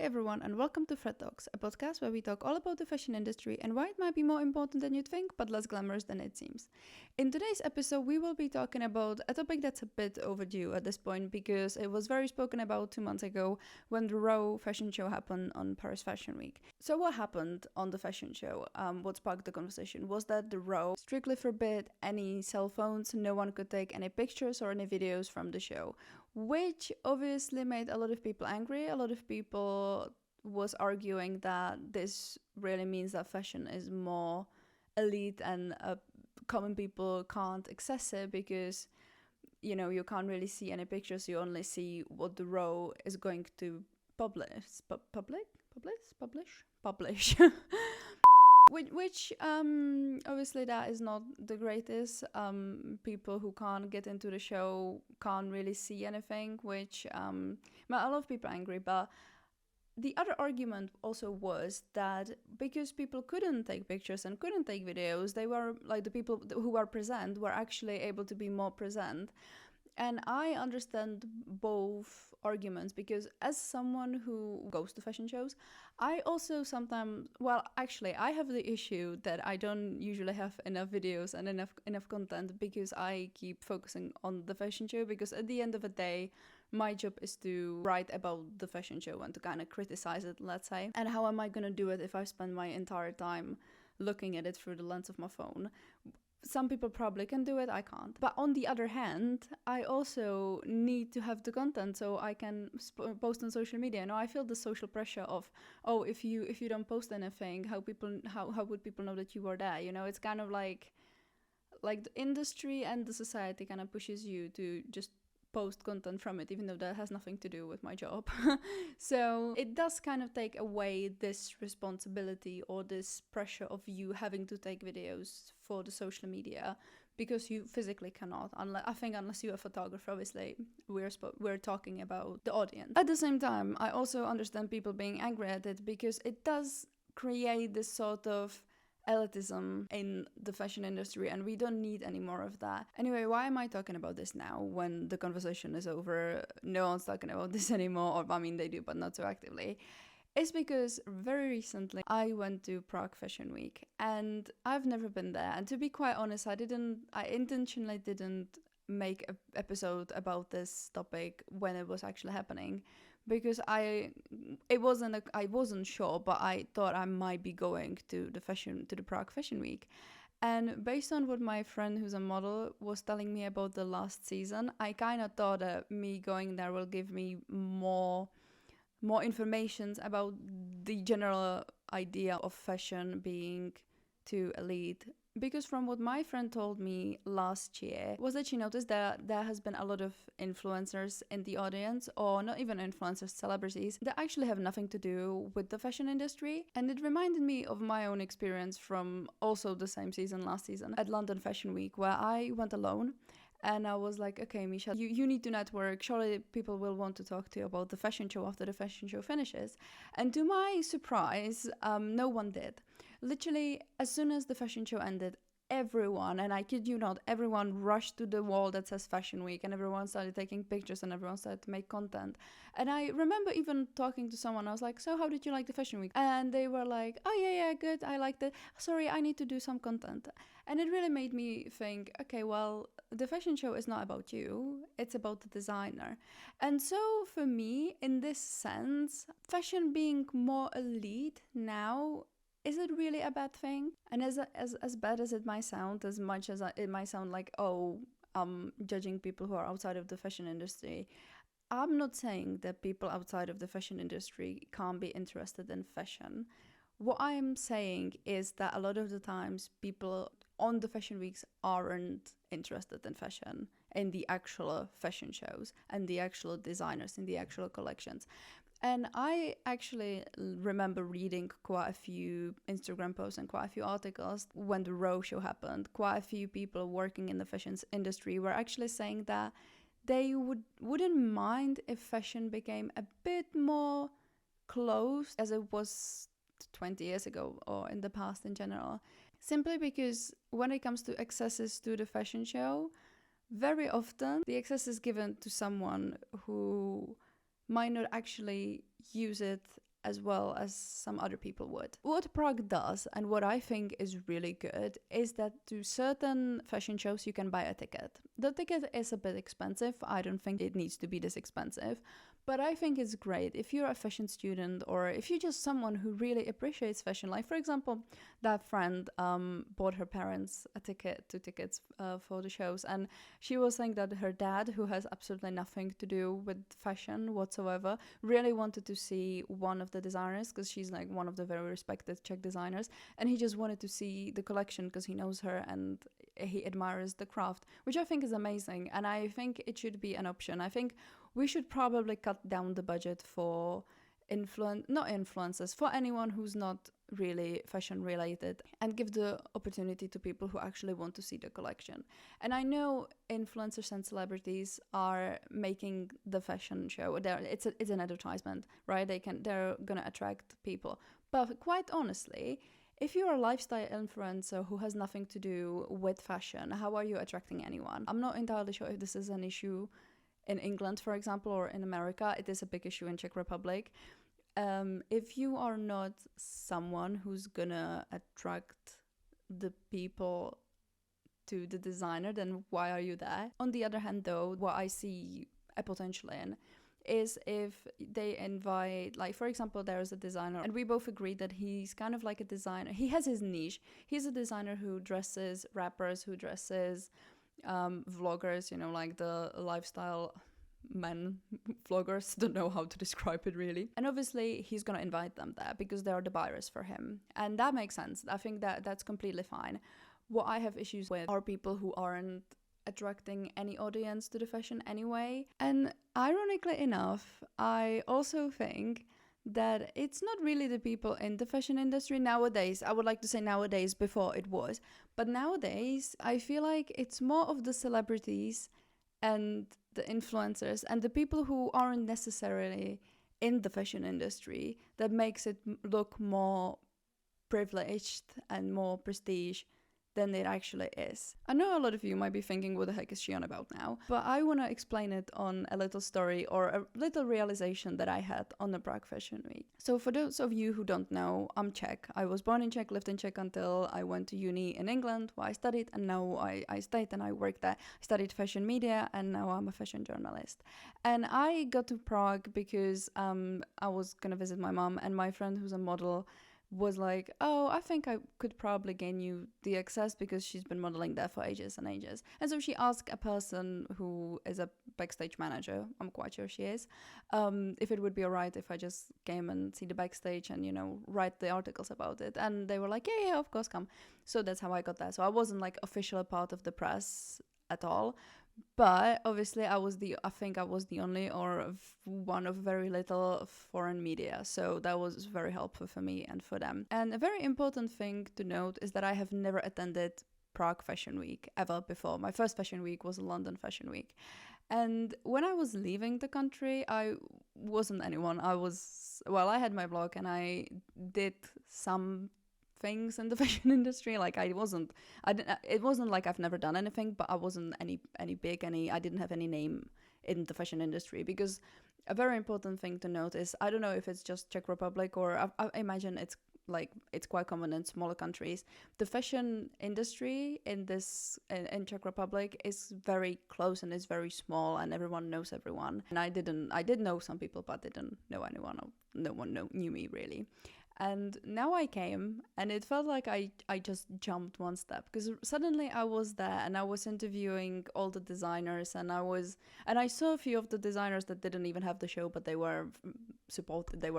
everyone, and welcome to Fred Talks, a podcast where we talk all about the fashion industry and why it might be more important than you'd think, but less glamorous than it seems. In today's episode, we will be talking about a topic that's a bit overdue at this point because it was very spoken about 2 months ago when the Row fashion show happened on Paris Fashion Week. So what happened on the fashion show? What sparked the conversation was that the Row strictly forbid any cell phones, no one could take any pictures or any videos from the show, which obviously made a lot of people angry. A lot of people was arguing that this really means that fashion is more elite and common people can't access it because, you know, you can't really see any pictures. You only see what the Row is going to publish. Which obviously that is not the greatest. People who can't get into the show can't really see anything, which made a lot of people angry. But the other argument also was that because people couldn't take pictures and couldn't take videos, they were like the people who were present were actually able to be more present. And I understand both arguments because as someone who goes to fashion shows, I also sometimes, I have the issue that I don't usually have enough videos and enough content because I keep focusing on the fashion show, because at the end of the day, my job is to write about the fashion show and to kind of criticize it, let's say. And how am I going to do it if I spend my entire time looking at it through the lens of my phone? Some people probably can do it, I can't. But on the other hand, I also need to have the content so I can post on social media. You know, I feel the social pressure of, oh, if you don't post anything, how would people know that you were there? You know, it's kind of like the industry and the society kind of pushes you to just post content from it, even though that has nothing to do with my job. So it does kind of take away this responsibility or this pressure of you having to take videos for the social media because you physically cannot. Unless you're a photographer, obviously we're talking about the audience. At the same time, I also understand people being angry at it because it does create this sort of elitism in the fashion industry, and we don't need any more of that. Anyway, why am I talking about this now when the conversation is over? No one's talking about this anymore, or I mean they do, but not so actively. It's because very recently I went to Prague Fashion Week and I've never been there, and to be quite honest, I intentionally didn't make an episode about this topic when it was actually happening, because I wasn't sure, but I thought I might be going to the Prague Fashion Week. And based on what my friend who's a model was telling me about the last season, I kind of thought that me going there will give me more information about the general idea of fashion being too elite. Because from what my friend told me last year was that she noticed that there has been a lot of influencers in the audience, or not even influencers, celebrities, that actually have nothing to do with the fashion industry. And it reminded me of my own experience from also the same season, last season, at London Fashion Week, where I went alone. And I was like, okay, Misha, you need to network. Surely people will want to talk to you about the fashion show after the fashion show finishes. And to my surprise, no one did. Literally, as soon as the fashion show ended, everyone, and I kid you not, everyone rushed to the wall that says Fashion Week, and everyone started taking pictures and everyone started to make content. And I remember even talking to someone, I was like, so how did you like the Fashion Week? And they were like, oh yeah, good, I liked it. Sorry, I need to do some content. And it really made me think, okay, well, the fashion show is not about you, it's about the designer. And so for me, in this sense, fashion being more elite now, is it really a bad thing? And as bad as it might sound, as much as it might sound like, oh, I'm judging people who are outside of the fashion industry, I'm not saying that people outside of the fashion industry can't be interested in fashion. What I'm saying is that a lot of the times people on the fashion weeks aren't interested in fashion, in the actual fashion shows and the actual designers in the actual collections. And I actually remember reading quite a few Instagram posts and quite a few articles when the Row show happened. Quite a few people working in the fashion industry were actually saying that they wouldn't mind if fashion became a bit more closed as it was 20 years ago or in the past in general. Simply because when it comes to accesses to the fashion show, very often the access is given to someone who might not actually use it as well as some other people would. What Prague does, and what I think is really good, is that to certain fashion shows you can buy a ticket. The ticket is a bit expensive. I don't think it needs to be this expensive, but I think it's great if you're a fashion student or if you're just someone who really appreciates fashion. Like, for example, that friend bought her parents two tickets for the shows, and she was saying that her dad, who has absolutely nothing to do with fashion whatsoever, really wanted to see one of the designers because she's like one of the very respected Czech designers, and he just wanted to see the collection because he knows her and he admires the craft, which I think is amazing, and I think it should be an option. I think we should probably cut down the budget for not influencers, for anyone who's not really fashion related, and give the opportunity to people who actually want to see the collection. And I know influencers and celebrities are making the fashion show. It's an advertisement, right? They're gonna attract people. But quite honestly, if you're a lifestyle influencer who has nothing to do with fashion, how are you attracting anyone? I'm not entirely sure if this is an issue in England, for example, or in America. It is a big issue in Czech Republic. If you are not someone who's gonna attract the people to the designer, then why are you there? On the other hand, though, what I see a potential in is if they invite, like, for example, there's a designer, and we both agree that he's kind of like a designer. He has his niche. He's a designer who dresses rappers, who dresses vloggers, like the lifestyle men vloggers. Don't know how to describe it really. And obviously he's gonna invite them there because they are the buyers for him, and that makes sense. I think that's completely fine. What I have issues with are people who aren't attracting any audience to the fashion anyway. And ironically enough, I also think that it's not really the people in the fashion industry nowadays. I would like to say nowadays, before it was. But nowadays, I feel like it's more of the celebrities and the influencers and the people who aren't necessarily in the fashion industry that makes it look more privileged and more prestige than it actually is. I know a lot of you might be thinking, what the heck is she on about now? But I want to explain it on a little story or a little realization that I had on the Prague Fashion Week. So for those of you who don't know, I'm Czech. I was born in Czech, lived in Czech until I went to uni in England, where I studied, and now I stayed and I worked there. I studied fashion media, and now I'm a fashion journalist. And I got to Prague because I was going to visit my mom, and my friend who's a model was like, oh, I think I could probably gain you the access because she's been modeling there for ages and ages. And so she asked a person who is a backstage manager, I'm quite sure she is, if it would be alright if I just came and see the backstage and, write the articles about it. And they were like, yeah, of course, come. So that's how I got there. So I wasn't like official part of the press at all. But obviously I think I was the only or one of very little foreign media. So that was very helpful for me and for them. And a very important thing to note is that I have never attended Prague Fashion Week ever before. My first Fashion Week was London Fashion Week. And when I was leaving the country, I wasn't anyone. I had my blog and I did some things in the fashion industry. Like it wasn't like I've never done anything, but I wasn't any big, I didn't have any name in the fashion industry. Because a very important thing to note is, I don't know if it's just Czech Republic or I imagine it's quite common in smaller countries. The fashion industry in Czech Republic is very close and is very small, and everyone knows everyone. And I did know some people, but didn't know anyone. No one knew me really. And now I came, and it felt like I just jumped one step, because suddenly I was there and I was interviewing all the designers, and I saw a few of the designers that didn't even have the show, but they were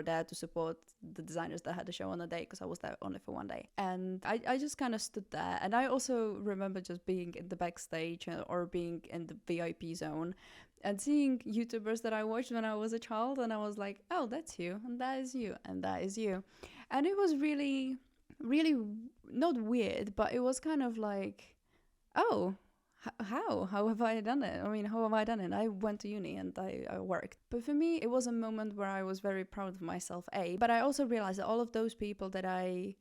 there to support the designers that had the show on the day, because I was there only for one day. And I just kind of stood there, and I also remember just being in the backstage or being in the VIP zone and seeing YouTubers that I watched when I was a child, and I was like, oh, that's you, and that is you, and that is you. And it was really, really not weird, but it was kind of like, oh, how have I done it? I mean, how have I done it? I went to uni and I worked. But for me, it was a moment where I was very proud of myself, but I also realized that all of those people that I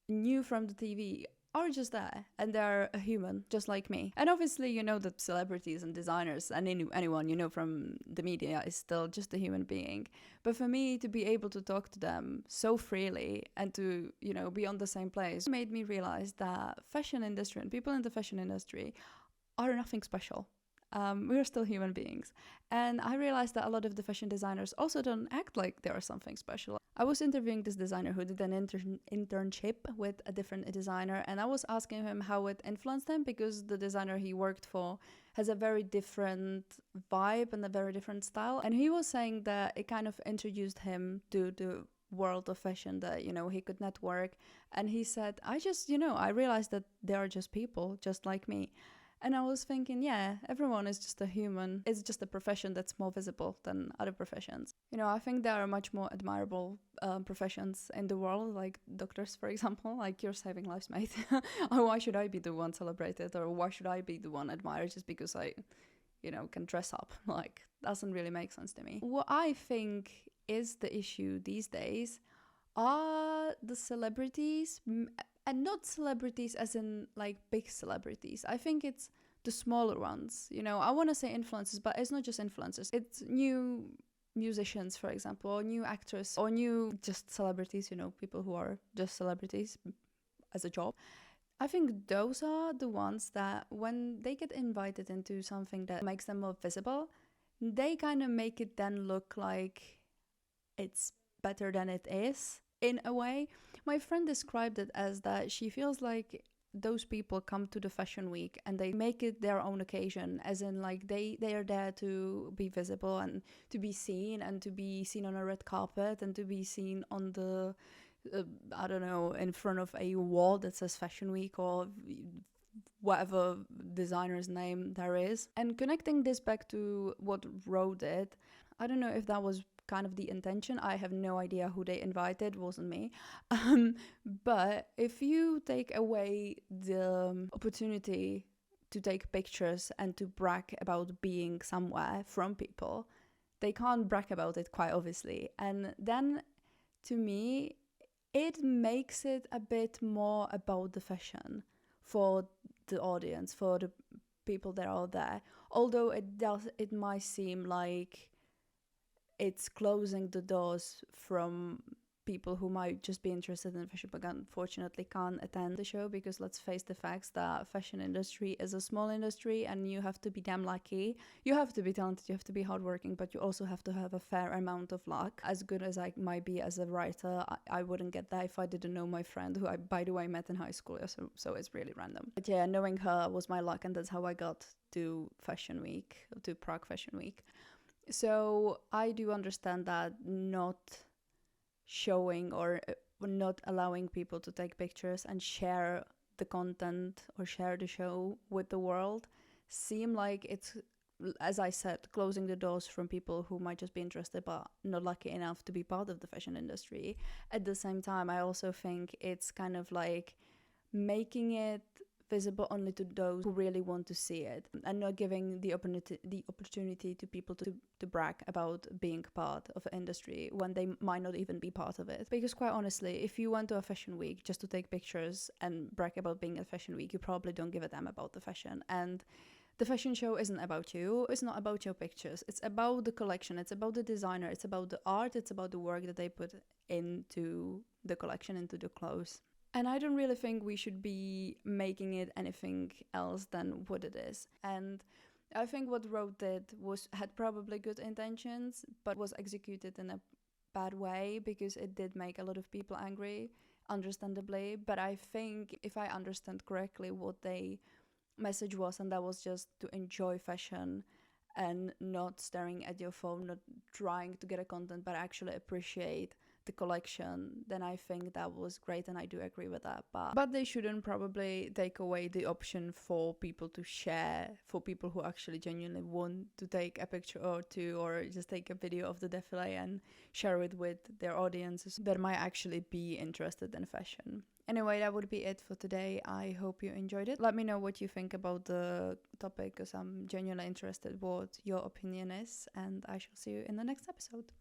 knew from the TV are just there and they're a human just like me. And obviously, you know, that celebrities and designers and anyone, you know, from the media is still just a human being. But for me to be able to talk to them so freely and to, you know, be on the same place made me realize that fashion industry and people in the fashion industry are nothing special. We're still human beings. And I realized that a lot of the fashion designers also don't act like they are something special. I was interviewing this designer who did an internship with a different designer, and I was asking him how it influenced him, because the designer he worked for has a very different vibe and a very different style. And he was saying that it kind of introduced him to the world of fashion, that, you know, he could network. And he said, I realized that they are just people just like me. And I was thinking, yeah, everyone is just a human. It's just a profession that's more visible than other professions. You know, I think there are much more admirable professions in the world, like doctors, for example. Like, you're saving lives, mate. Why should I be the one celebrated, or why should I be the one admired just because I, you know, can dress up? Like, doesn't really make sense to me. What I think is the issue these days are the celebrities, and not celebrities as in like big celebrities. I think it's the smaller ones. You know, I want to say influencers, but it's not just influencers. It's new musicians, for example, or new actors, or new just celebrities, you know, people who are just celebrities as a job. I think those are the ones that when they get invited into something that makes them more visible, they kind of make it then look like it's better than it is, in a way. My friend described it as that she feels like those people come to the fashion week and they make it their own occasion, as in like they are there to be visible and to be seen, and to be seen on a red carpet, and to be seen on the I don't know, in front of a wall that says fashion week, or whatever designer's name there is. And connecting this back to what Ro did, I don't know if that was kind of the intention. I have no idea who they invited, wasn't me. But if you take away the opportunity to take pictures and to brag about being somewhere from people, they can't brag about it, quite obviously. And then, to me, it makes it a bit more about the fashion for the audience, for the people that are there. Although it might seem like it's closing the doors from people who might just be interested in fashion but unfortunately can't attend the show, because let's face the facts that fashion industry is a small industry and you have to be damn lucky. You have to be talented, you have to be hardworking, but you also have to have a fair amount of luck. As good as I might be as a writer, I wouldn't get that if I didn't know my friend, who I, by the way, met in high school, so it's really random. But yeah, knowing her was my luck, and that's how I got to Fashion Week, to Prague Fashion Week. So I do understand that not showing or not allowing people to take pictures and share the content or share the show with the world seem like it's, as I said, closing the doors from people who might just be interested but not lucky enough to be part of the fashion industry. At the same time, I also think it's kind of like making it visible only to those who really want to see it, and not giving the opportunity to people to brag about being part of an industry when they might not even be part of it. Because quite honestly, if you went to a fashion week just to take pictures and brag about being at fashion week, you probably don't give a damn about the fashion. And the fashion show isn't about you, it's not about your pictures, it's about the collection, it's about the designer, it's about the art, it's about the work that they put into the collection, into the clothes. And I don't really think we should be making it anything else than what it is. And I think what Ro did had probably good intentions, but was executed in a bad way, because it did make a lot of people angry, understandably. But I think, if I understand correctly, what the message was, and that was just to enjoy fashion and not staring at your phone, not trying to get a content, but actually appreciate the collection, then I think that was great, and I do agree with that. But they shouldn't probably take away the option for people to share, for people who actually genuinely want to take a picture or two, or just take a video of the defile and share it with their audiences that might actually be interested in fashion. Anyway, that would be it for today. I hope you enjoyed it. Let me know what you think about the topic, because I'm genuinely interested what your opinion is, and I shall see you in the next episode.